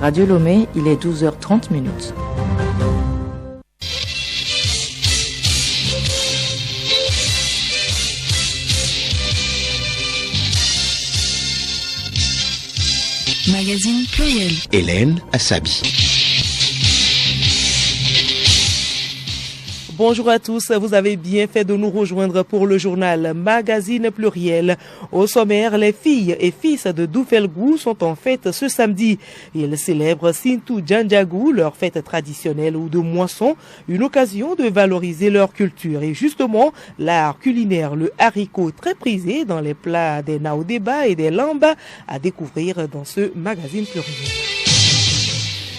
Radio Lomé, il est 12h30. Magazine pluriel. Hélène Assabi. Bonjour à tous, vous avez bien fait de nous rejoindre pour le journal Magazine pluriel. Au sommaire, les filles et fils de Doufelgou sont en fête ce samedi. Ils célèbrent Sintou Djandjagou, leur fête traditionnelle ou de moisson, une occasion de valoriser leur culture. Et justement, l'art culinaire, le haricot très prisé dans les plats des naodéba et des lamba à découvrir dans ce magazine pluriel.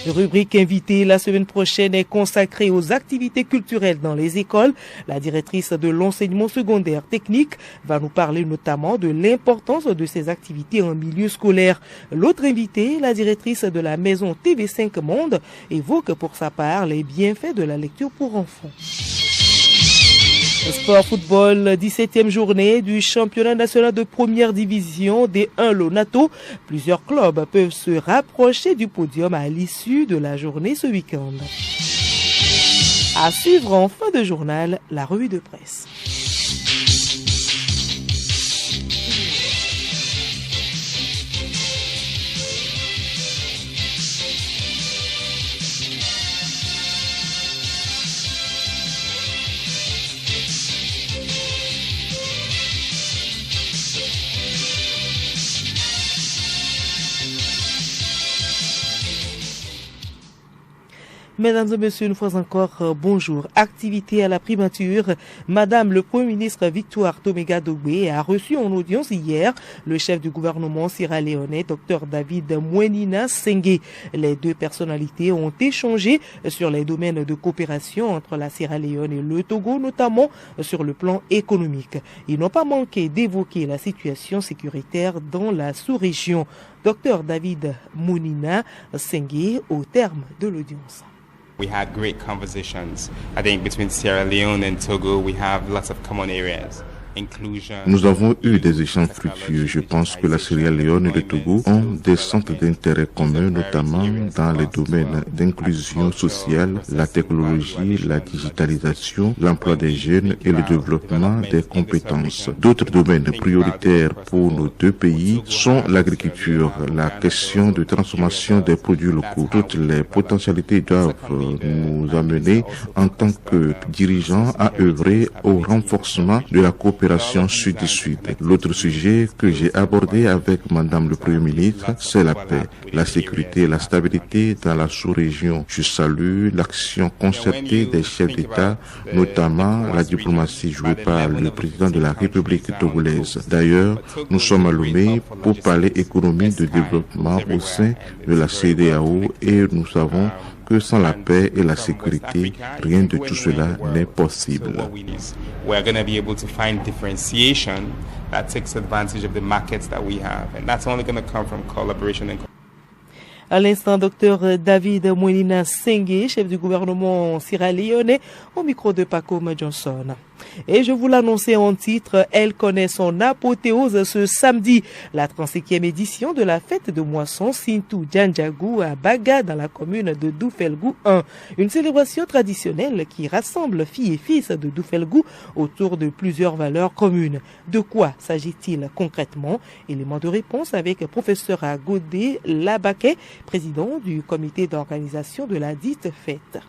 Rubrique invitée la semaine prochaine est consacrée aux activités culturelles dans les écoles. La directrice de l'enseignement secondaire technique va nous parler notamment de l'importance de ces activités en milieu scolaire. L'autre invitée, la directrice de la maison TV5 Monde, évoque pour sa part les bienfaits de la lecture pour enfants. Sport football, 17e journée du championnat national de première division D1 Lonato. Plusieurs clubs peuvent se rapprocher du podium à l'issue de la journée ce week-end. À suivre en fin de journal, la revue de presse. Mesdames et messieurs, une fois encore, bonjour. Activité à la primature. Madame le Premier ministre Victoire Toméga Dogbe a reçu en audience hier le chef du gouvernement sierra-léonais, Dr David Mwenina Senghé. Les deux personnalités ont échangé sur les domaines de coopération entre la Sierra-Léone et le Togo, notamment sur le plan économique. Ils n'ont pas manqué d'évoquer la situation sécuritaire dans la sous-région. Dr David Mwenina Senghé au terme de l'audience. We had great conversations. I think between Sierra Leone and Togo, we have lots of common areas. Nous avons eu des échanges fructueux. Je pense que la Sierra Leone et le Togo ont des centres d'intérêt communs, notamment dans les domaines d'inclusion sociale, la technologie, la digitalisation, l'emploi des jeunes et le développement des compétences. D'autres domaines prioritaires pour nos deux pays sont l'agriculture, la question de transformation des produits locaux. Toutes les potentialités doivent nous amener en tant que dirigeants à œuvrer au renforcement de la coopération sud-sud. L'autre sujet que j'ai abordé avec Madame le Premier ministre, c'est la paix, la sécurité et la stabilité dans la sous-région. Je salue l'action concertée des chefs d'État, notamment la diplomatie jouée par le président de la République togolaise. D'ailleurs, nous sommes à Lomé pour parler économie de développement au sein de la CEDEAO et nous savons que sans la paix et la sécurité, rien de tout cela n'est possible. We're going to be able to find differentiation that takes advantage of the markets that we have, and that's only going to come from collaboration and À l'instant, Dr David Mwenina Senghé, chef du gouvernement sierra-léonais, au micro de Pacome Johnson. Et je vous l'annonçais en titre, elle connaît son apothéose ce samedi. La 35e édition de la fête de moisson Sintou Djandjagou à Baga dans la commune de Doufelgou 1. Une célébration traditionnelle qui rassemble filles et fils de Doufelgou autour de plusieurs valeurs communes. De quoi s'agit-il concrètement? Élément de réponse avec professeur Agodé Labaké, président du comité d'organisation de la dite fête.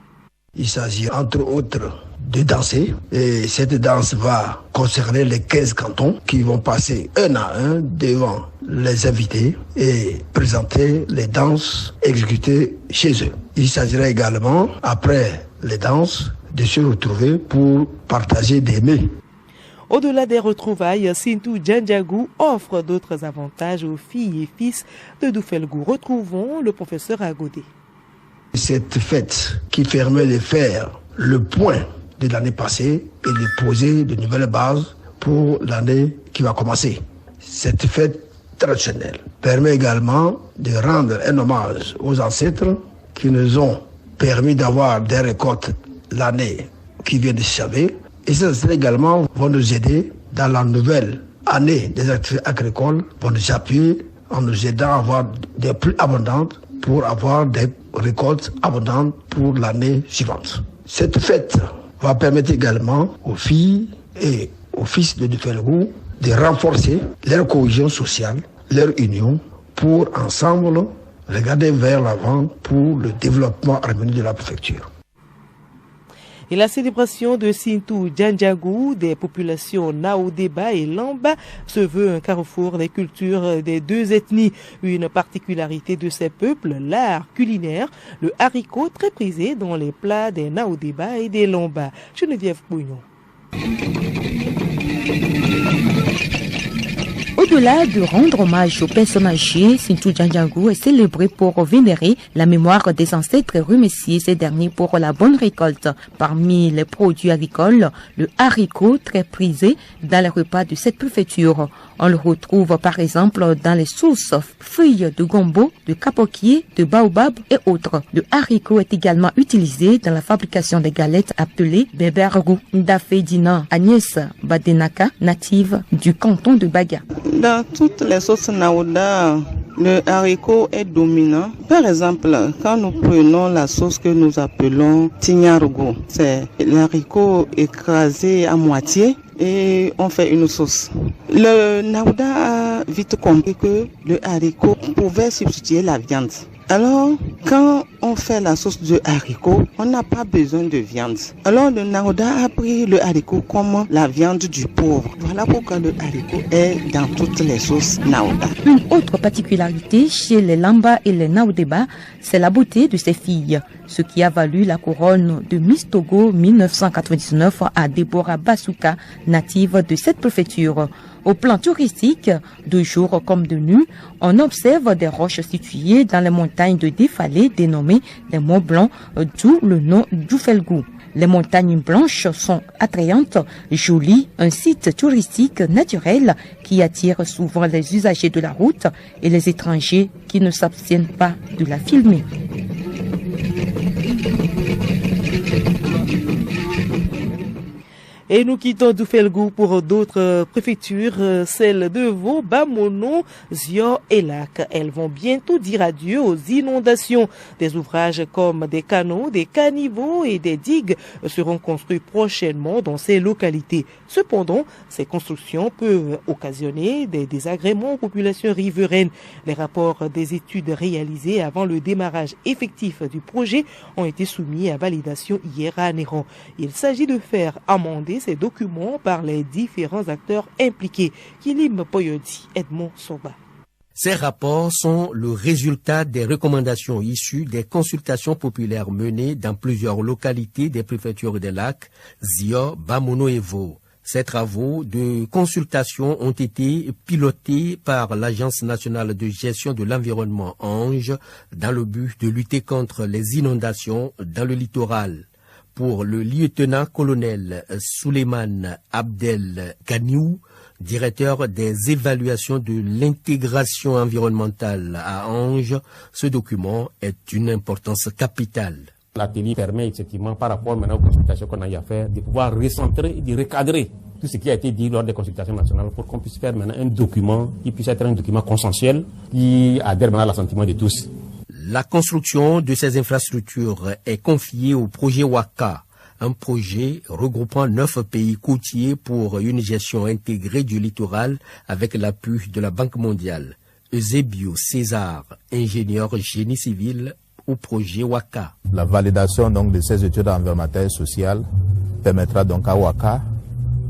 Il s'agit entre autres de danser et cette danse va concerner les 15 cantons qui vont passer un à un devant les invités et présenter les danses exécutées chez eux. Il s'agira également, après les danses, de se retrouver pour partager des mets. Au-delà des retrouvailles, Sintou Djandjagou offre d'autres avantages aux filles et fils de Doufelgou. Retrouvons le professeur Agodé. Cette fête qui permet de faire le point de l'année passée et de poser de nouvelles bases pour l'année qui va commencer. Cette fête traditionnelle permet également de rendre un hommage aux ancêtres qui nous ont permis d'avoir des récoltes l'année qui vient de s'achever. Et ces ancêtres également vont nous aider dans la nouvelle année des activités agricoles, vont nous appuyer en nous aidant à avoir des plus abondantes pour avoir des récoltes abondantes pour l'année suivante. Cette fête va permettre également aux filles et aux fils de Dufelgou de renforcer leur cohésion sociale, leur union, pour ensemble regarder vers l'avant pour le développement harmonieux de la préfecture. Et la célébration de Sintou Djandjangou des populations Naodeba et Lamba se veut un carrefour des cultures des deux ethnies. Une particularité de ces peuples, l'art culinaire, le haricot très prisé dans les plats des Naodeba et des Lamba. Geneviève Bouillon. Au-delà de rendre hommage aux personnes âgées, Sintou Djandjangou est célébré pour vénérer la mémoire des ancêtres et remercier ces derniers pour la bonne récolte. Parmi les produits agricoles, le haricot très prisé dans les repas de cette préfecture. On le retrouve par exemple dans les sauces, feuilles de gombo, de capoquier, de baobab et autres. Le haricot est également utilisé dans la fabrication des galettes appelées bebergou. Ndafedina Agnès Badenaka, native du canton de Baga. Dans toutes les sauces naouda, le haricot est dominant. Par exemple, quand nous prenons la sauce que nous appelons tignargo, c'est l'haricot écrasé à moitié et on fait une sauce. Le naouda a vite compris que le haricot pouvait substituer la viande. Alors, quand on fait la sauce de haricot, on n'a pas besoin de viande. Alors, le naouda a pris le haricot comme la viande du pauvre. Voilà pourquoi le haricot est dans toutes les sauces naouda. Une autre particularité chez les Lamba et les Naodeba, c'est la beauté de ces filles, ce qui a valu la couronne de Miss Togo 1999 à Deborah Basuka, native de cette préfecture. Au plan touristique, de jour comme de nuit, on observe des roches situées dans les montagnes de défalés dénommées les Monts Blancs, d'où le nom d'Ufelgou. Les montagnes blanches sont attrayantes, jolies, un site touristique naturel qui attire souvent les usagers de la route et les étrangers qui ne s'abstiennent pas de la filmer. Et nous quittons Dufelgou pour d'autres préfectures, celles de Vaud, Bamono, Zior et Lac. Elles vont bientôt dire adieu aux inondations. Des ouvrages comme des canaux, des caniveaux et des digues seront construits prochainement dans ces localités. Cependant, ces constructions peuvent occasionner des désagréments aux populations riveraines. Les rapports des études réalisées avant le démarrage effectif du projet ont été soumis à validation hier à Néron. Il s'agit de faire amender ces documents par les différents acteurs impliqués. Kilim Poyodi, Edmond Soba. Ces rapports sont le résultat des recommandations issues des consultations populaires menées dans plusieurs localités des préfectures des lacs, Zior, Bamono et Vaud. Ces travaux de consultation ont été pilotés par l'Agence nationale de gestion de l'environnement ANGE dans le but de lutter contre les inondations dans le littoral. Pour le lieutenant-colonel Souleymane Abdel Ganiou, directeur des évaluations de l'intégration environnementale à Ange, ce document est une importance capitale. L'atelier permet effectivement, par rapport maintenant aux consultations qu'on a eu à faire, de pouvoir recentrer et de recadrer tout ce qui a été dit lors des consultations nationales pour qu'on puisse faire maintenant un document qui puisse être un document consensuel qui adhère maintenant à l'assentiment de tous. La construction de ces infrastructures est confiée au projet WACA, un projet regroupant 9 pays côtiers pour une gestion intégrée du littoral avec l'appui de la Banque mondiale. Eusebio César, ingénieur génie civil au projet WACA. La validation donc de ces études environnementales et sociales permettra donc à WACA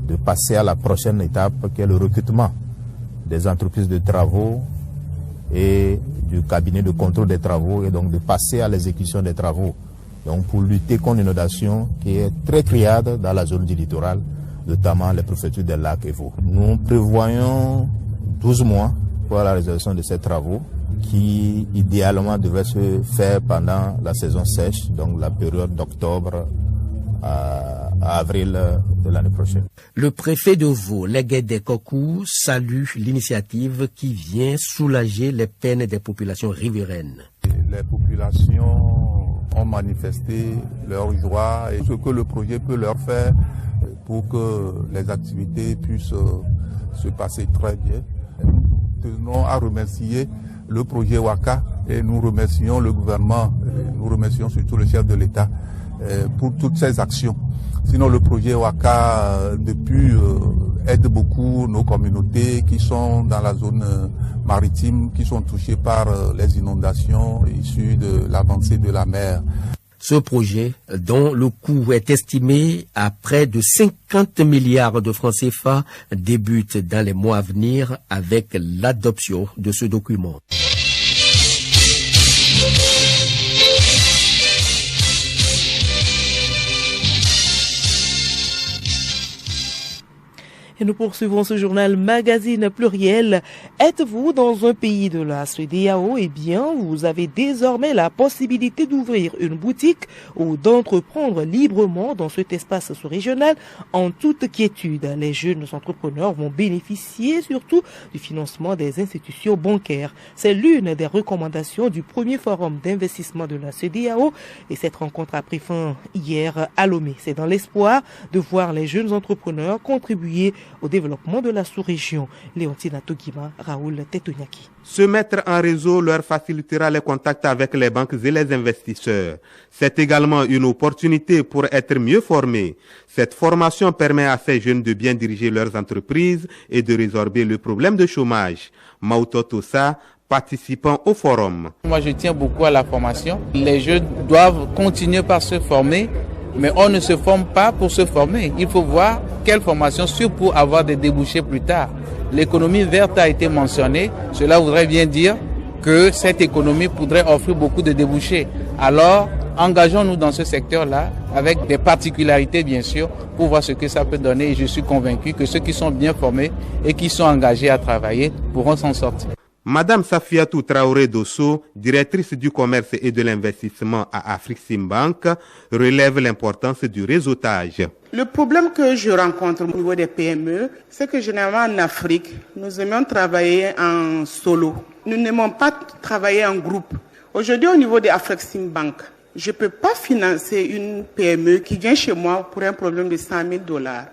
de passer à la prochaine étape qui est le recrutement des entreprises de travaux et du cabinet de contrôle des travaux et donc de passer à l'exécution des travaux. Donc pour lutter contre l'inondation qui est très criarde dans la zone du littoral, notamment les préfectures des lacs et Vaud. Nous prévoyons 12 mois pour la réalisation de ces travaux qui idéalement devraient se faire pendant la saison sèche, donc la période d'octobre à avril de l'année prochaine. Le préfet de Vaud, Leguédé Kokou, salue l'initiative qui vient soulager les peines des populations riveraines. Les populations ont manifesté leur joie et ce que le projet peut leur faire pour que les activités puissent se passer très bien. Nous tenons à remercier le projet Waka et nous remercions le gouvernement, nous remercions surtout le chef de l'État pour toutes ces actions. Sinon, le projet Waka, depuis, aide beaucoup nos communautés qui sont dans la zone maritime, qui sont touchées par les inondations issues de l'avancée de la mer. Ce projet, dont le coût est estimé à près de 50 milliards de francs CFA, débute dans les mois à venir avec l'adoption de ce document. Et nous poursuivons ce journal magazine pluriel. Êtes-vous dans un pays de la CEDEAO? Eh bien, vous avez désormais la possibilité d'ouvrir une boutique ou d'entreprendre librement dans cet espace sous-régional en toute quiétude. Les jeunes entrepreneurs vont bénéficier surtout du financement des institutions bancaires. C'est l'une des recommandations du premier forum d'investissement de la CEDEAO et cette rencontre a pris fin hier à Lomé. C'est dans l'espoir de voir les jeunes entrepreneurs contribuer au développement de la sous-région. Léontine Togima, Raoul Tetonyaki. Se mettre en réseau leur facilitera les contacts avec les banques et les investisseurs. C'est également une opportunité pour être mieux formés. Cette formation permet à ces jeunes de bien diriger leurs entreprises et de résorber le problème de chômage. Mauto Tosa, participant au forum. Moi, je tiens beaucoup à la formation. Les jeunes doivent continuer par se former. Mais on ne se forme pas pour se former. Il faut voir quelle formation suit pour avoir des débouchés plus tard. L'économie verte a été mentionnée. Cela voudrait bien dire que cette économie pourrait offrir beaucoup de débouchés. Alors, engageons-nous dans ce secteur-là, avec des particularités bien sûr, pour voir ce que ça peut donner. Et je suis convaincu que ceux qui sont bien formés et qui sont engagés à travailler pourront s'en sortir. Madame Safiatou Traoré Dosso, directrice du commerce et de l'investissement à Afrique-Simbank, relève l'importance du réseautage. Le problème que je rencontre au niveau des PME, c'est que généralement en Afrique, nous aimons travailler en solo. Nous n'aimons pas travailler en groupe. Aujourd'hui, au niveau de Afrique-Simbank, je ne peux pas financer une PME qui vient chez moi pour un problème de $100,000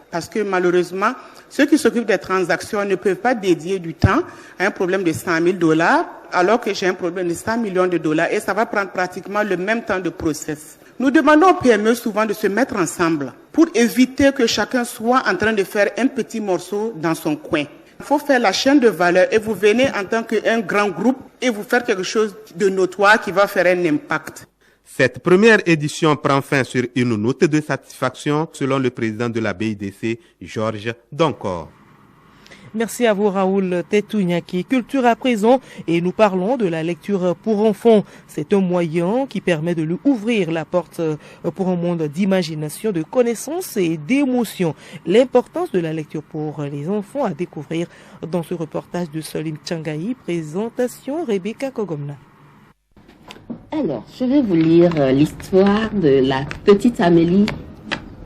parce que malheureusement, ceux qui s'occupent des transactions ne peuvent pas dédier du temps à un problème de $100,000 alors que j'ai un problème de $100 millions et ça va prendre pratiquement le même temps de process. Nous demandons aux PME souvent de se mettre ensemble pour éviter que chacun soit en train de faire un petit morceau dans son coin. Il faut faire la chaîne de valeur et vous venez en tant qu'un grand groupe et vous faire quelque chose de notoire qui va faire un impact. Cette première édition prend fin sur une note de satisfaction selon le président de la BIDC, Georges Doncor. Merci à vous Raoul Tetonyaki. Culture à présent et nous parlons de la lecture pour enfants. C'est un moyen qui permet de lui ouvrir la porte pour un monde d'imagination, de connaissances et d'émotions. L'importance de la lecture pour les enfants à découvrir dans ce reportage de Solim Tchangaï. Présentation Rebecca Kogomna. Alors, je vais vous lire l'histoire de la petite Amélie,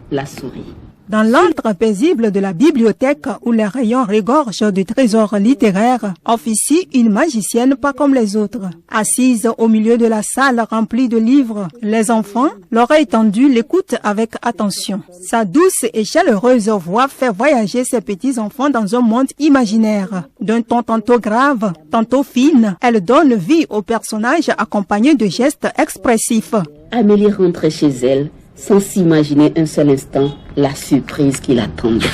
la souris. Dans l'antre paisible de la bibliothèque où les rayons regorgent de trésors littéraires, officie une magicienne pas comme les autres. Assise au milieu de la salle remplie de livres, les enfants, l'oreille tendue, l'écoutent avec attention. Sa douce et chaleureuse voix fait voyager ses petits-enfants dans un monde imaginaire. D'un ton tantôt grave, tantôt fine, elle donne vie aux personnages accompagnés de gestes expressifs. Amélie rentre chez elle sans s'imaginer un seul instant la surprise qui l'attendait.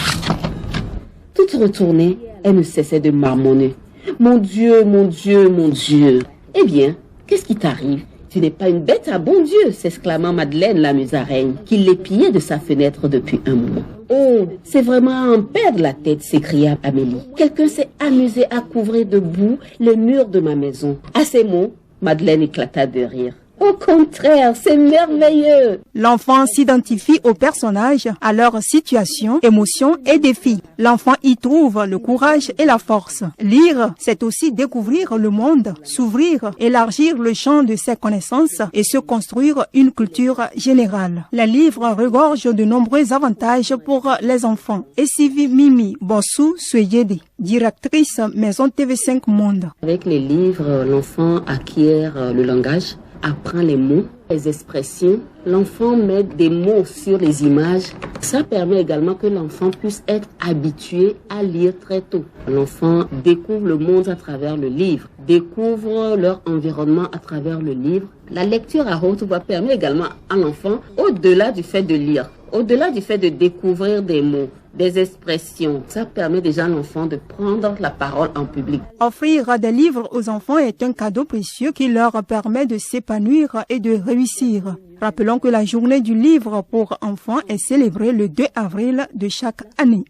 Toute retournée, elle ne cessait de marmonner. « Mon Dieu, mon Dieu, mon Dieu !»« Eh bien, qu'est-ce qui t'arrive ? Tu n'es pas une bête à bon Dieu !» s'exclama Madeleine la musaraigne, qui l'épiait de sa fenêtre depuis un moment. « Oh, c'est vraiment à en perdre la tête !» s'écria Amélie. « Quelqu'un s'est amusé à couvrir de boue les murs de ma maison. » À ces mots, Madeleine éclata de rire. Au contraire, c'est merveilleux. L'enfant s'identifie aux personnages, à leur situation, émotions et défis. L'enfant y trouve le courage et la force. Lire, c'est aussi découvrir le monde, s'ouvrir, élargir le champ de ses connaissances et se construire une culture générale. Les livres regorgent de nombreux avantages pour les enfants. Et Sivi Mimi Bossou Suyede, directrice Maison TV5 Monde. Avec les livres, l'enfant acquiert le langage, apprend les mots, les expressions. L'enfant met des mots sur les images. Ça permet également que l'enfant puisse être habitué à lire très tôt. L'enfant découvre le monde à travers le livre, découvre leur environnement à travers le livre. La lecture à haute voix permet également à l'enfant, au-delà du fait de lire, au-delà du fait de découvrir des mots, des expressions, ça permet déjà à l'enfant de prendre la parole en public. Offrir des livres aux enfants est un cadeau précieux qui leur permet de s'épanouir et de réussir. Rappelons que la journée du livre pour enfants est célébrée le 2 avril de chaque année.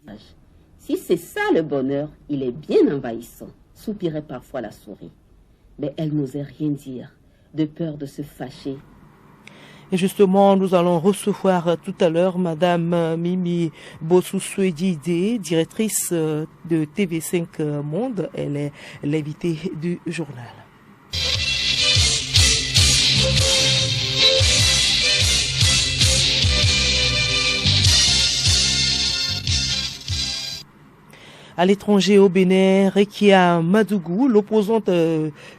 Si c'est ça le bonheur, il est bien envahissant, soupirait parfois la souris. Mais elle n'osait rien dire, de peur de se fâcher. Et justement, nous allons recevoir tout à l'heure Madame Mimi Bossoussouedide, directrice de TV5 Monde. Elle est l'invitée du journal. À l'étranger, au Bénin, Rekia Madougou, l'opposante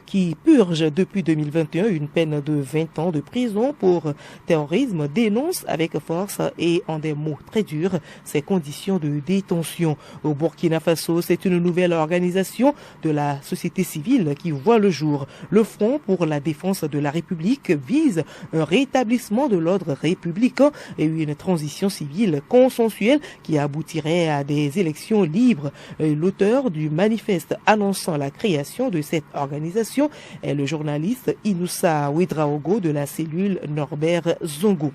qui purge depuis 2021 une peine de 20 ans de prison pour terrorisme, dénonce avec force et en des mots très durs ces conditions de détention. Au Burkina Faso, c'est une nouvelle organisation de la société civile qui voit le jour. Le Front pour la défense de la République vise un rétablissement de l'ordre républicain et une transition civile consensuelle qui aboutirait à des élections libres. L'auteur du manifeste annonçant la création de cette organisation est le journaliste Inoussa Ouedraogo de la cellule Norbert Zongo.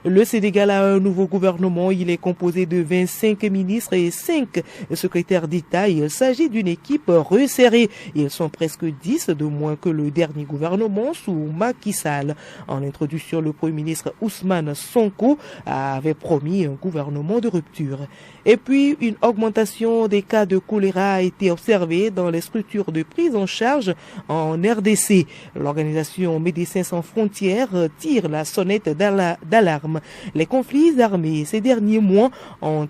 Le Sénégal a un nouveau gouvernement. Il est composé de 25 ministres et 5 secrétaires d'État. Il s'agit d'une équipe resserrée. Ils sont presque 10 de moins que le dernier gouvernement sous Macky Sall. En introduction, le Premier ministre Ousmane Sonko avait promis un gouvernement de rupture. Et puis, une augmentation des cas de choléra a été observée dans les structures de prise en charge en RDC. L'organisation Médecins sans frontières tire la sonnette d'alarme. Les conflits armés ces derniers mois ont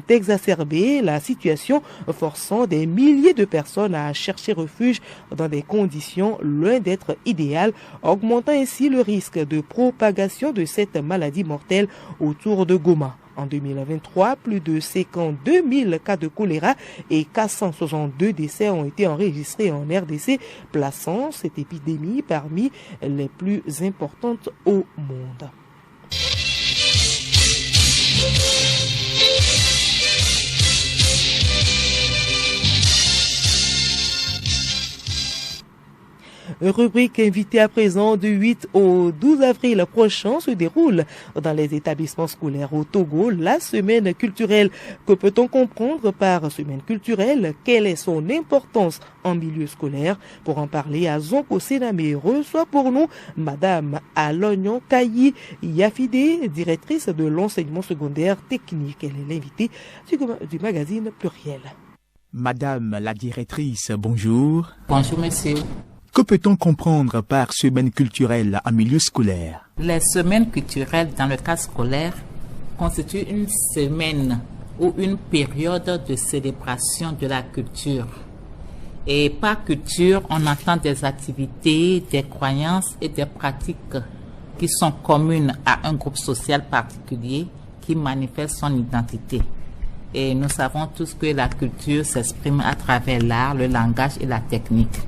exacerbé la situation, forçant des milliers de personnes à chercher refuge dans des conditions loin d'être idéales, augmentant ainsi le risque de propagation de cette maladie mortelle autour de Goma. En 2023, plus de 52 000 cas de choléra et 462 décès ont été enregistrés en RDC, plaçant cette épidémie parmi les plus importantes au monde. Rubrique invitée à présent du 8 au 12 avril prochain se déroule dans les établissements scolaires au Togo la semaine culturelle. Que peut-on comprendre par semaine culturelle? Quelle est son importance en milieu scolaire? Pour en parler, Zonko Sename reçoit pour nous Madame Alognon Kayi Yafide, directrice de l'enseignement secondaire technique. Elle est l'invitée du magazine Pluriel. Madame la directrice, bonjour. Bonjour monsieur. Que peut-on comprendre par semaine culturelle en milieu scolaire? Les semaines culturelles dans le cadre scolaire constituent une semaine ou une période de célébration de la culture. Et par culture, on entend des activités, des croyances et des pratiques qui sont communes à un groupe social particulier qui manifeste son identité. Et nous savons tous que la culture s'exprime à travers l'art, le langage et la technique.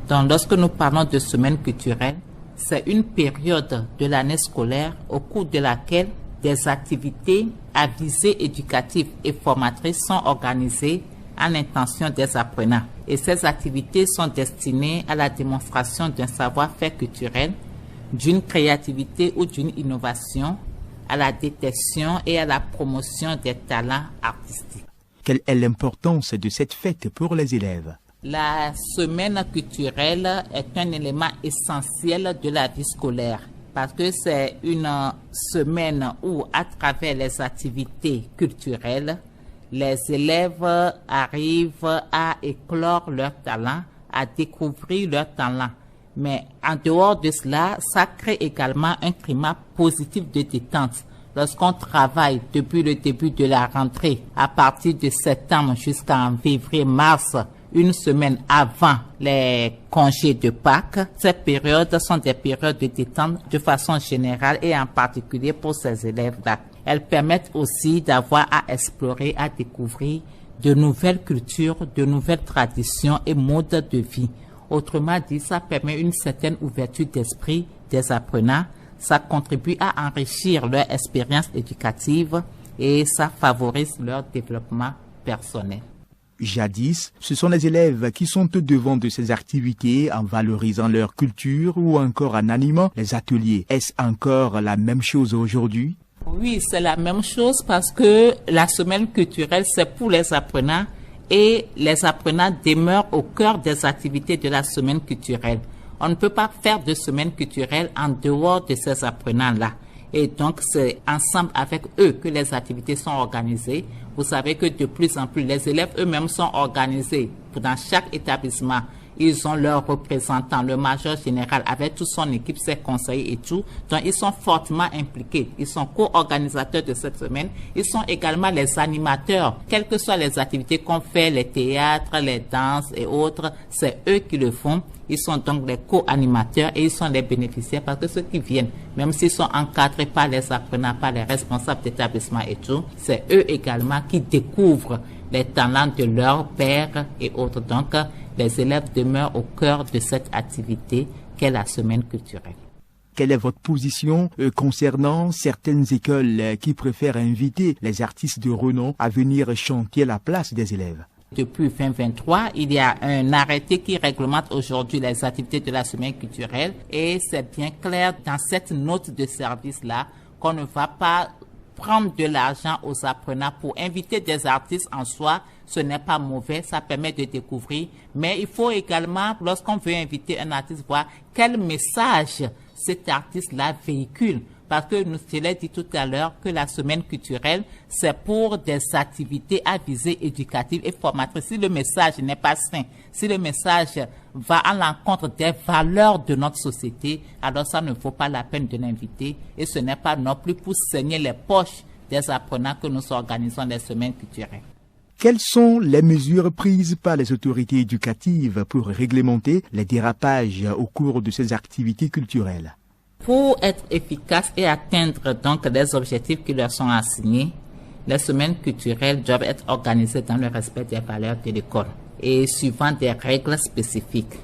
Donc, lorsque nous parlons de semaine culturelle, c'est une période de l'année scolaire au cours de laquelle des activités à visée éducative et formatrice sont organisées à l'intention des apprenants. Et ces activités sont destinées à la démonstration d'un savoir-faire culturel, d'une créativité ou d'une innovation, à la détection et à la promotion des talents artistiques. Quelle est l'importance de cette fête pour les élèves? La semaine culturelle est un élément essentiel de la vie scolaire parce que c'est une semaine où, à travers les activités culturelles, les élèves arrivent à éclore leurs talents, à découvrir leurs talents. Mais en dehors de cela, ça crée également un climat positif de détente. Lorsqu'on travaille depuis le début de la rentrée, à partir de septembre jusqu'en février-mars, une semaine avant les congés de Pâques. Ces périodes sont des périodes de détente de façon générale et en particulier pour ces élèves-là. Elles permettent aussi d'avoir à explorer, à découvrir de nouvelles cultures, de nouvelles traditions et modes de vie. Autrement dit, ça permet une certaine ouverture d'esprit des apprenants. Ça contribue à enrichir leur expérience éducative et ça favorise leur développement personnel. Jadis, ce sont les élèves qui sont au devant de ces activités en valorisant leur culture ou encore en animant les ateliers. Est-ce encore la même chose aujourd'hui? Oui, c'est la même chose parce que la semaine culturelle, c'est pour les apprenants et les apprenants demeurent au cœur des activités de la semaine culturelle. On ne peut pas faire de semaine culturelle en dehors de ces apprenants-là. Et donc, c'est ensemble avec eux que les activités sont organisées. Vous savez que de plus en plus, les élèves eux-mêmes sont organisés dans chaque établissement. Ils ont leurs représentants, le major général avec toute son équipe, ses conseillers et tout. Donc, ils sont fortement impliqués. Ils sont co-organisateurs de cette semaine. Ils sont également les animateurs. Quelles que soient les activités qu'on fait, les théâtres, les danses et autres, c'est eux qui le font. Ils sont donc les co-animateurs et ils sont les bénéficiaires parce que ceux qui viennent, même s'ils sont encadrés par les apprenants, par les responsables d'établissement et tout, c'est eux également qui découvrent les talents de leurs pairs et autres. Donc, les élèves demeurent au cœur de cette activité qu'est la semaine culturelle. Quelle est votre position concernant certaines écoles qui préfèrent inviter les artistes de renom à venir chanter à la place des élèves? Depuis 2023, il y a un arrêté qui réglemente aujourd'hui les activités de la semaine culturelle et c'est bien clair dans cette note de service-là qu'on ne va pas prendre de l'argent aux apprenants pour inviter des artistes en soi. Ce n'est pas mauvais, ça permet de découvrir. Mais il faut également, lorsqu'on veut inviter un artiste, voir quel message cet artiste-là véhicule. Parce que je l'ai dit tout à l'heure que la semaine culturelle, c'est pour des activités à visée éducative et formatrice. Si le message n'est pas sain, si le message va à l'encontre des valeurs de notre société, alors ça ne vaut pas la peine de l'inviter. Et ce n'est pas non plus pour saigner les poches des apprenants que nous organisons les semaines culturelles. Quelles sont les mesures prises par les autorités éducatives pour réglementer les dérapages au cours de ces activités culturelles? Pour être efficaces et atteindre donc les objectifs qui leur sont assignés, les semaines culturelles doivent être organisées dans le respect des valeurs de l'école et suivant des règles spécifiques.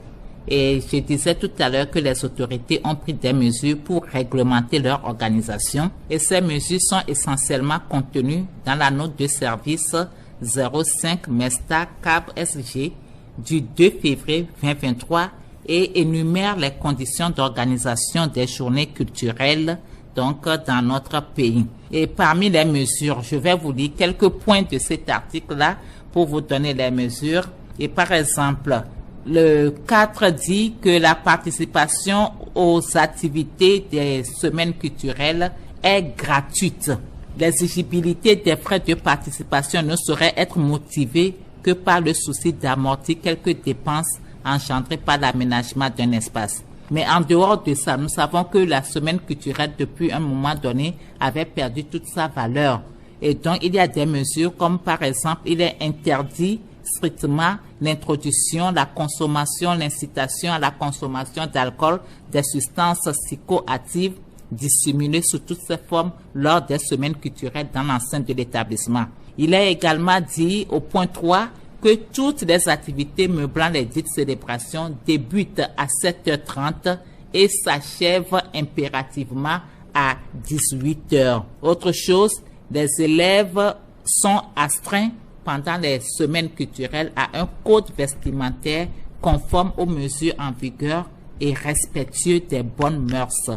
Et je disais tout à l'heure que les autorités ont pris des mesures pour réglementer leur organisation et ces mesures sont essentiellement contenues dans la note de service 05 MESTA CAB SG du 2 février 2023 et énumère les conditions d'organisation des journées culturelles donc dans notre pays. Et parmi les mesures, je vais vous lire quelques points de cet article-là pour vous donner les mesures. Et par exemple, le 4 dit que la participation aux activités des semaines culturelles est gratuite. L'exigibilité des frais de participation ne saurait être motivée que par le souci d'amortir quelques dépenses engendrées par l'aménagement d'un espace. Mais en dehors de ça, nous savons que la semaine culturelle, depuis un moment donné, avait perdu toute sa valeur. Et donc, il y a des mesures comme, par exemple, il est interdit strictement l'introduction, la consommation, l'incitation à la consommation d'alcool, des substances psychoactives dissimulées sous toutes ses formes lors des semaines culturelles dans l'enceinte de l'établissement. Il est également dit au point 3 que toutes les activités meublant les dites célébrations débutent à 7h30 et s'achèvent impérativement à 18h. Autre chose, les élèves sont astreints pendant les semaines culturelles à un code vestimentaire conforme aux mesures en vigueur et respectueux des bonnes mœurs.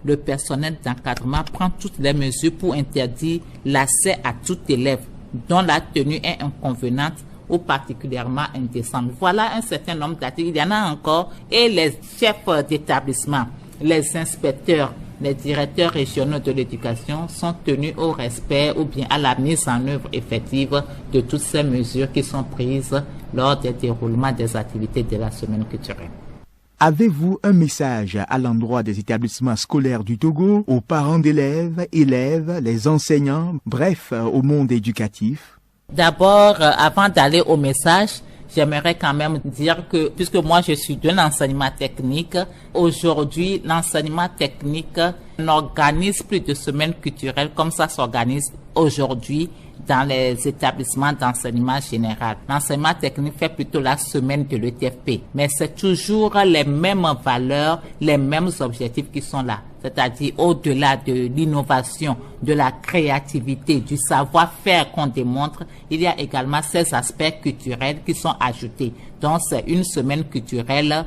Le personnel d'encadrement prend toutes les mesures pour interdire l'accès à tout élève dont la tenue est inconvenante ou particulièrement indécente. Voilà un certain nombre d'articles. Il y en a encore. Et les chefs d'établissement, les inspecteurs, les directeurs régionaux de l'éducation sont tenus au respect ou bien à la mise en œuvre effective de toutes ces mesures qui sont prises lors des déroulements des activités de la semaine culturelle. Avez-vous un message à l'endroit des établissements scolaires du Togo, aux parents d'élèves, élèves, les enseignants, bref, au monde éducatif? D'abord, avant d'aller au message, j'aimerais quand même dire que, puisque moi je suis de l'enseignement technique, aujourd'hui l'enseignement technique n'organise plus de semaines culturelles comme ça s'organise aujourd'hui dans les établissements d'enseignement général. L'enseignement technique fait plutôt la semaine de l'ETFP, mais c'est toujours les mêmes valeurs, les mêmes objectifs qui sont là. C'est-à-dire au-delà de l'innovation, de la créativité, du savoir-faire qu'on démontre, il y a également ces aspects culturels qui sont ajoutés. Donc c'est une semaine culturelle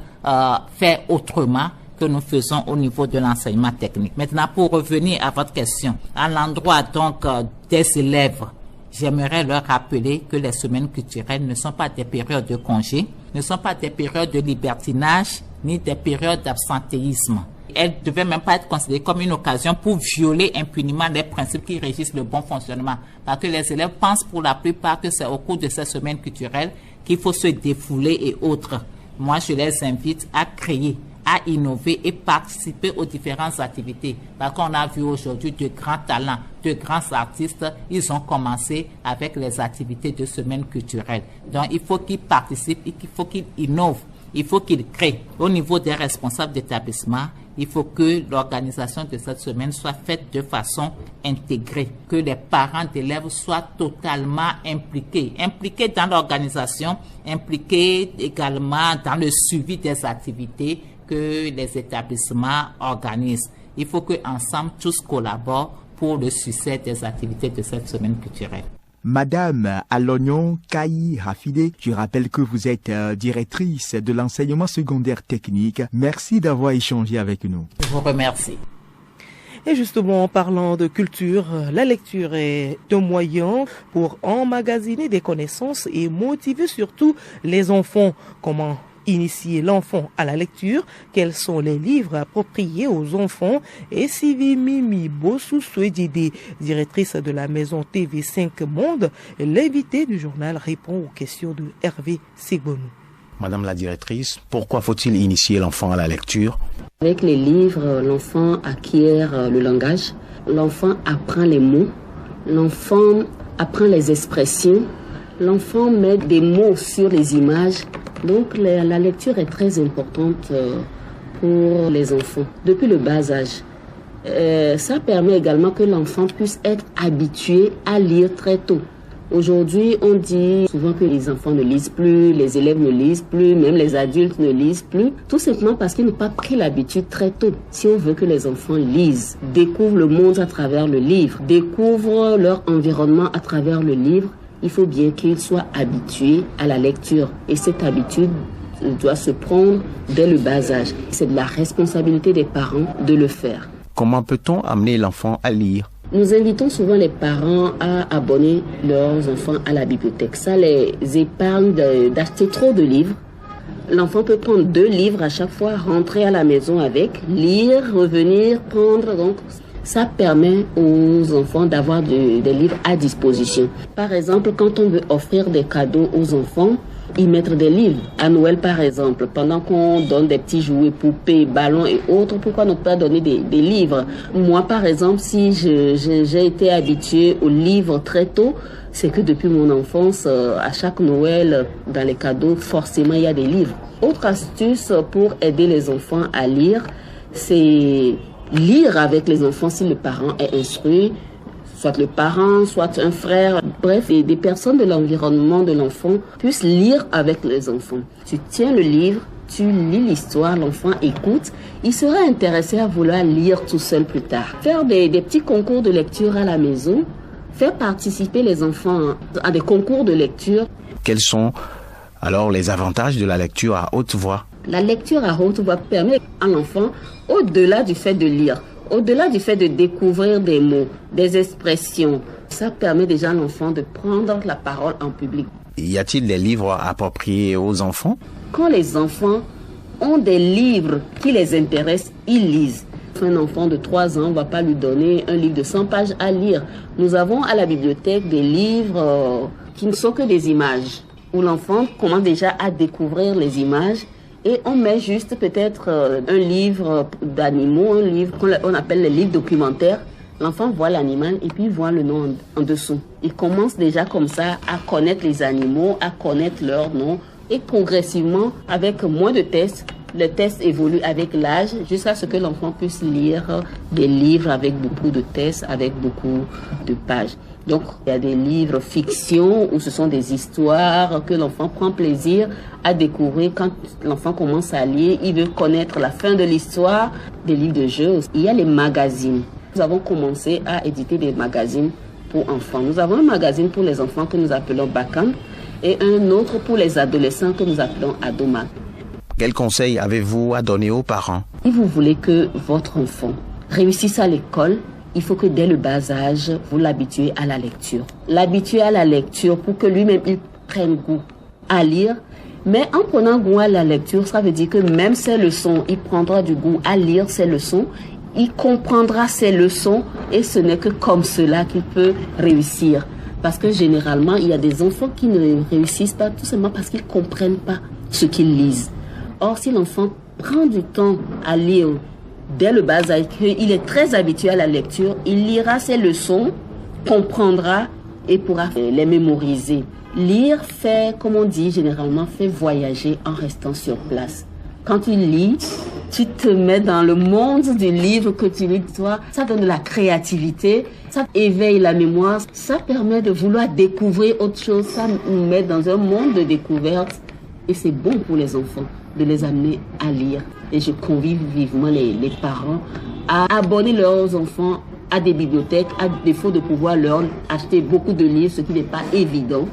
fait autrement que nous faisons au niveau de l'enseignement technique. Maintenant, pour revenir à votre question, à l'endroit donc des élèves, j'aimerais leur rappeler que les semaines culturelles ne sont pas des périodes de congé, ne sont pas des périodes de libertinage, ni des périodes d'absentéisme. Elles ne devaient même pas être considérées comme une occasion pour violer impunément les principes qui régissent le bon fonctionnement. Parce que les élèves pensent pour la plupart que c'est au cours de ces semaines culturelles qu'il faut se défouler et autres. Moi, je les invite à créer, à innover et participer aux différentes activités. Parce qu'on a vu aujourd'hui de grands talents, de grands artistes, ils ont commencé avec les activités de semaine culturelle. Donc, il faut qu'ils participent, il faut qu'ils innovent, il faut qu'ils créent. Au niveau des responsables d'établissement, il faut que l'organisation de cette semaine soit faite de façon intégrée, que les parents d'élèves soient totalement impliqués dans l'organisation, impliqués également dans le suivi des activités que les établissements organisent. Il faut qu'ensemble tous collaborent pour le succès des activités de cette semaine culturelle. Madame Alognon Kayi Rafide, je rappelle que vous êtes directrice de l'enseignement secondaire technique. Merci d'avoir échangé avec nous. Je vous remercie. Et justement, en parlant de culture, la lecture est un moyen pour emmagasiner des connaissances et motiver surtout les enfants. Comment initier l'enfant à la lecture? Quels sont les livres appropriés aux enfants? Et Sylvie Mimi Bossou-Swedjide, directrice de la maison TV5 Monde, l'invité du journal répond aux questions de Hervé Segbonou. Madame la directrice, pourquoi faut-il initier l'enfant à la lecture? Avec les livres, l'enfant acquiert le langage, l'enfant apprend les mots, l'enfant apprend les expressions, l'enfant met des mots sur les images. Donc la lecture est très importante pour les enfants, depuis le bas âge. Ça permet également que l'enfant puisse être habitué à lire très tôt. Aujourd'hui, on dit souvent que les enfants ne lisent plus, les élèves ne lisent plus, même les adultes ne lisent plus, tout simplement parce qu'ils n'ont pas pris l'habitude très tôt. Si on veut que les enfants lisent, découvrent le monde à travers le livre, découvrent leur environnement à travers le livre, il faut bien qu'ils soient habitués à la lecture. Et cette habitude doit se prendre dès le bas âge. C'est de la responsabilité des parents de le faire. Comment peut-on amener l'enfant à lire? Nous invitons souvent les parents à abonner leurs enfants à la bibliothèque. Ça les épargne d'acheter trop de livres. L'enfant peut prendre 2 livres à chaque fois, rentrer à la maison avec, lire, revenir, prendre. Donc, ça permet aux enfants d'avoir des livres à disposition. Par exemple, quand on veut offrir des cadeaux aux enfants, y mettre des livres. À Noël, par exemple, pendant qu'on donne des petits jouets, poupées, ballons et autres, pourquoi ne pas donner des livres? Moi, par exemple, si j'ai été habituée aux livres très tôt, c'est que depuis mon enfance, à chaque Noël, dans les cadeaux, forcément, il y a des livres. Autre astuce pour aider les enfants à lire, c'est lire avec les enfants si le parent est instruit, soit le parent, soit un frère, bref, des personnes de l'environnement de l'enfant puissent lire avec les enfants. Tu tiens le livre, tu lis l'histoire, l'enfant écoute, il sera intéressé à vouloir lire tout seul plus tard. Faire des petits concours de lecture à la maison, faire participer les enfants à des concours de lecture. Quels sont alors les avantages de la lecture à haute voix? La lecture à haute voix permet à l'enfant, au-delà du fait de lire, au-delà du fait de découvrir des mots, des expressions, ça permet déjà à l'enfant de prendre la parole en public. Y a-t-il des livres appropriés aux enfants? Quand les enfants ont des livres qui les intéressent, ils lisent. Un enfant de 3 ans, on ne va pas lui donner un livre de 100 pages à lire. Nous avons à la bibliothèque des livres qui ne sont que des images, où l'enfant commence déjà à découvrir les images. Et on met juste peut-être un livre d'animaux, un livre qu'on appelle les livres documentaires. L'enfant voit l'animal et puis voit le nom en dessous. Il commence déjà comme ça à connaître les animaux, à connaître leur nom. Et progressivement, avec moins de tests, le test évolue avec l'âge jusqu'à ce que l'enfant puisse lire des livres avec beaucoup de tests, avec beaucoup de pages. Donc, il y a des livres fiction où ce sont des histoires que l'enfant prend plaisir à découvrir. Quand l'enfant commence à lire, il veut connaître la fin de l'histoire, des livres de jeux. Il y a les magazines. Nous avons commencé à éditer des magazines pour enfants. Nous avons un magazine pour les enfants que nous appelons Bakam et un autre pour les adolescents que nous appelons Adoma. Quel conseil avez-vous à donner aux parents? Si vous voulez que votre enfant réussisse à l'école, il faut que dès le bas âge, vous l'habituez à la lecture. L'habituer à la lecture pour que lui-même il prenne goût à lire. Mais en prenant goût à la lecture, ça veut dire que même ses leçons, il prendra du goût à lire ses leçons, il comprendra ses leçons et ce n'est que comme cela qu'il peut réussir. Parce que généralement, il y a des enfants qui ne réussissent pas tout simplement parce qu'ils ne comprennent pas ce qu'ils lisent. Or, si l'enfant prend du temps à lire dès le bas âge, il est très habitué à la lecture, il lira ses leçons, comprendra et pourra les mémoriser. Lire fait, comme on dit généralement, fait voyager en restant sur place. Quand tu lis, tu te mets dans le monde du livre que tu lis, toi. Ça donne de la créativité, ça éveille la mémoire, ça permet de vouloir découvrir autre chose, ça nous met dans un monde de découverte. Et c'est bon pour les enfants de les amener à lire. Et je convie vivement les parents à abonner leurs enfants à des bibliothèques, à défaut de pouvoir leur acheter beaucoup de livres, ce qui n'est pas évident.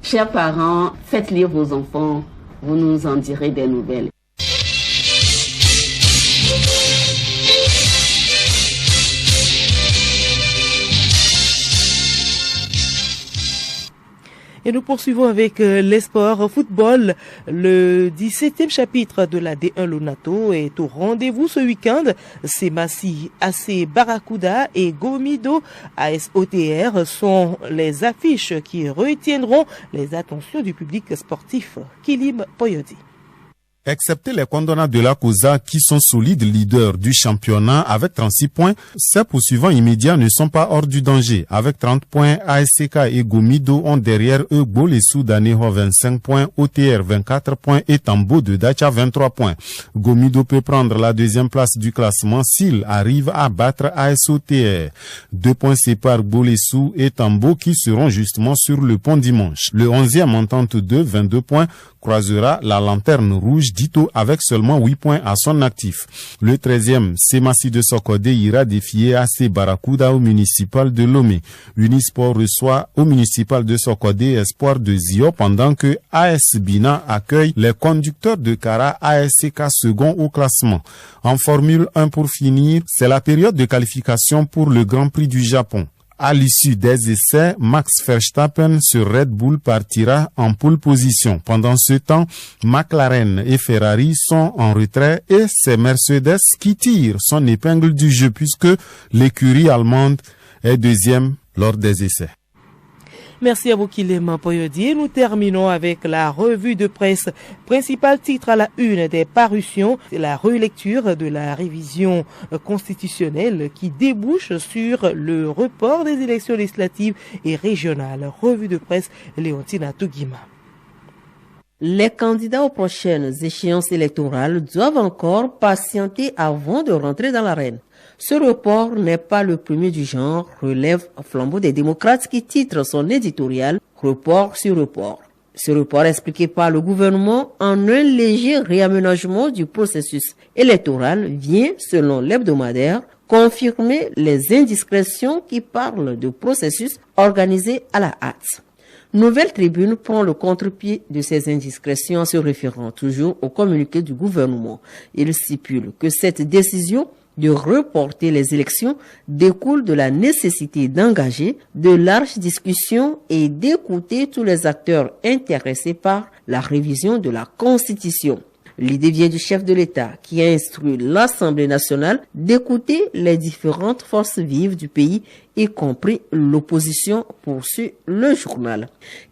Chers parents, faites lire vos enfants, vous nous en direz des nouvelles. Et nous poursuivons avec les sports. Football, le 17e chapitre de la D1 Lonato est au rendez-vous ce week-end. Semassi AC Barracuda et Gomido AS OTR sont les affiches qui retiendront les attentions du public sportif. Kilim Poyodi. Excepté les Condona de la Cosa qui sont solides leaders du championnat avec 36 points, ces poursuivants immédiats ne sont pas hors du danger. Avec 30 points, ASCK et Gomido ont derrière eux Bolesou d'Aneho 25 points, OTR 24 points et Tambo de Dacha 23 points. Gomido peut prendre la deuxième place du classement s'il arrive à battre ASOTR. 2 points séparent Bolesou et Tambo qui seront justement sur le pont dimanche. Le 11e Entente 2, 22 points, croisera la lanterne rouge Dito avec seulement 8 points à son actif. Le 13e, Semassi de Sokodé ira défier AC Barracuda au municipal de Lomé. Unisport reçoit au municipal de Sokodé Espoir de Zio pendant que AS Bina accueille les conducteurs de Kara ASCK second au classement. En Formule 1 pour finir, c'est la période de qualification pour le Grand Prix du Japon. À l'issue des essais, Max Verstappen sur Red Bull partira en pole position. Pendant ce temps, McLaren et Ferrari sont en retrait et c'est Mercedes qui tire son épingle du jeu puisque l'écurie allemande est deuxième lors des essais. Merci à vous, Kilema Poyodi. Nous terminons avec la revue de presse. Principal titre à la une des parutions, c'est la relecture de la révision constitutionnelle qui débouche sur le report des élections législatives et régionales. Revue de presse, Léontina Tugima. Les candidats aux prochaines échéances électorales doivent encore patienter avant de rentrer dans l'arène. Ce report n'est pas le premier du genre, relève Flambeau des démocrates qui titre son éditorial « Report sur report ». Ce report expliqué par le gouvernement en un léger réaménagement du processus électoral vient, selon l'hebdomadaire, confirmer les indiscrétions qui parlent de processus organisé à la hâte. Nouvelle Tribune prend le contre-pied de ces indiscrétions en se référant toujours au communiqué du gouvernement. Il stipule que cette décision de reporter les élections découle de la nécessité d'engager de larges discussions et d'écouter tous les acteurs intéressés par la révision de la Constitution. L'idée vient du chef de l'État qui a instruit l'Assemblée nationale d'écouter les différentes forces vives du pays, y compris l'opposition, poursuit le journal.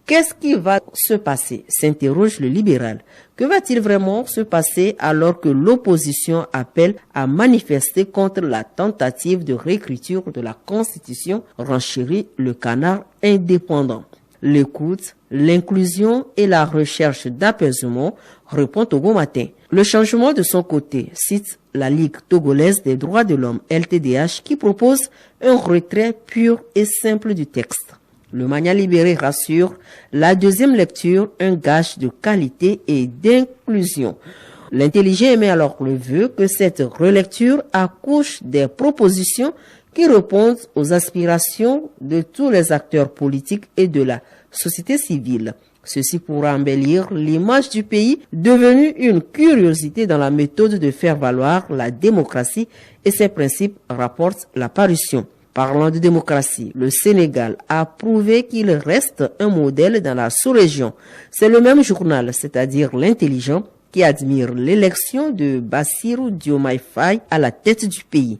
Qu'est-ce qui va se passer? S'interroge le libéral. Que va-t-il vraiment se passer alors que l'opposition appelle à manifester contre la tentative de réécriture de la Constitution, renchérit le Canard indépendant? L'écoute, l'inclusion et la recherche d'apaisement, répond Togo Matin. Le changement de son côté cite la Ligue togolaise des droits de l'homme, LTDH, qui propose un retrait pur et simple du texte. Le Mania libéré rassure, la deuxième lecture, un gage de qualité et d'inclusion. L'intelligent émet alors le vœu que cette relecture accouche des propositions qui répondent aux aspirations de tous les acteurs politiques et de la société civile. Ceci pourra embellir l'image du pays, devenue une curiosité dans la méthode de faire valoir la démocratie et ses principes, rapporte la parution. Parlant de démocratie, le Sénégal a prouvé qu'il reste un modèle dans la sous-région. C'est le même journal, c'est-à-dire l'intelligent, qui admire l'élection de Bassirou Diomaye Faye à la tête du pays.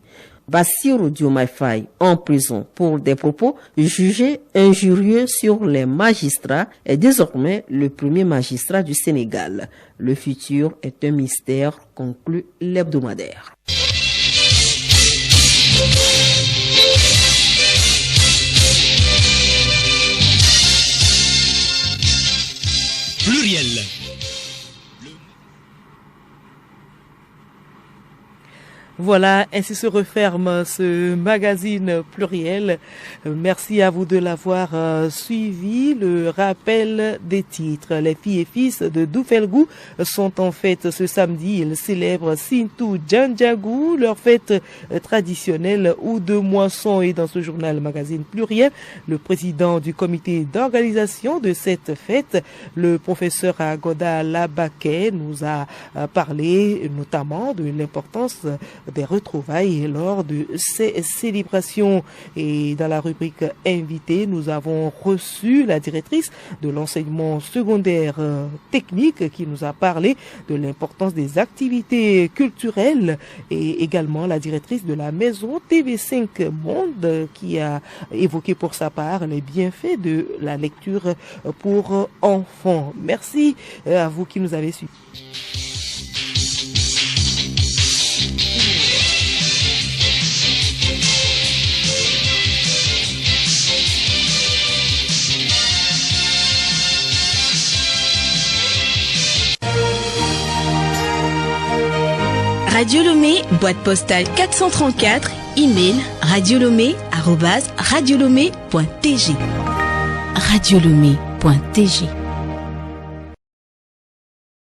Bassirou Diomaye Faye en prison pour des propos jugés injurieux sur les magistrats est désormais le premier magistrat du Sénégal. Le futur est un mystère, conclut l'hebdomadaire. Pluriel. Voilà, ainsi se referme ce magazine Pluriel. Merci à vous de l'avoir suivi. Le rappel des titres. Les filles et fils de Doufelgou sont en fête ce samedi. Ils célèbrent Sintou Djandjagou, leur fête traditionnelle ou de moisson. Et dans ce journal magazine Pluriel, le président du comité d'organisation de cette fête, le professeur Agoda Labaké, nous a parlé notamment de l'importance des retrouvailles lors de ces célébrations. Et dans la rubrique invité, nous avons reçu la directrice de l'enseignement secondaire technique qui nous a parlé de l'importance des activités culturelles, et également la directrice de la maison TV5 Monde qui a évoqué pour sa part les bienfaits de la lecture pour enfants. Merci à vous qui nous avez suivis. Radio Lomé, boîte postale 434, email radiolomé@radiolomé.tg. radiolomé.tg